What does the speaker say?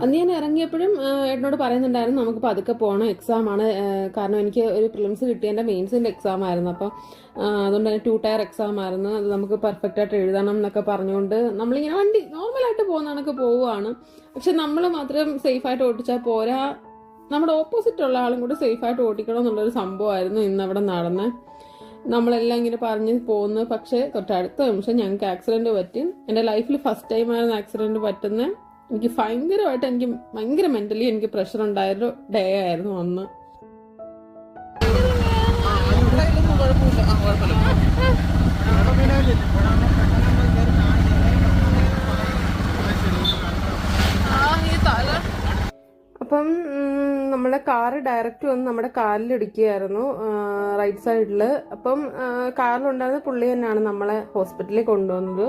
അന്ന് ഞാൻ ഇറങ്ങിയപ്പോഴും എന്നോട് പറയുന്നുണ്ടായിരുന്നു നമുക്ക് പതുക്കെ പോകണം, എക്സാം ആണ്. കാരണം എനിക്ക് ഒരു പ്രിലിംസ് കിട്ടിയ മെയിൻസിന്റെ എക്സാം ആയിരുന്നു. അപ്പം അതുകൊണ്ട് തന്നെ 2 ടയർ എക്സാം ആയിരുന്നു. അത് നമുക്ക് പെർഫെക്റ്റ് ആയിട്ട് എഴുതണം എന്നൊക്കെ പറഞ്ഞുകൊണ്ട് നമ്മളിങ്ങനെ വണ്ടി നോർമലായിട്ട് പോകുന്ന കണക്ക് പോവുകയാണ്. പക്ഷെ നമ്മൾ മാത്രം സേഫായിട്ട് ഓടിച്ചാൽ പോരാ, നമ്മുടെ ഓപ്പോസിറ്റ് ഉള്ള ആളും കൂടെ സേഫായിട്ട് ഓടിക്കണം എന്നുള്ളൊരു സംഭവമായിരുന്നു ഇന്ന് അവിടെ നടന്നത്. നമ്മളെല്ലാം ഇങ്ങനെ പറഞ്ഞ് പോകുന്നു. പക്ഷേ തൊട്ടടുത്ത നിമിഷം ഞങ്ങൾക്ക് ആക്സിഡന്റ് പറ്റി. എൻ്റെ ലൈഫിൽ ഫസ്റ്റ് ടൈമായിരുന്നു ആക്സിഡന്റ് പറ്റുന്നത്. എനിക്ക് ഭയങ്കര മെന്റലി എനിക്ക് പ്രഷർ ഉണ്ടായൊരു ഡേ ആയിരുന്നു അന്ന്. അപ്പം നമ്മുടെ കാറ് ഡയറക്റ്റ് വന്ന് നമ്മുടെ കാലിലിടിക്കുകയായിരുന്നു, റൈറ്റ് സൈഡിൽ. അപ്പം കാറിലുണ്ടായിരുന്ന പുള്ളി തന്നെയാണ് നമ്മളെ ഹോസ്പിറ്റലിൽ കൊണ്ടുവന്നത്.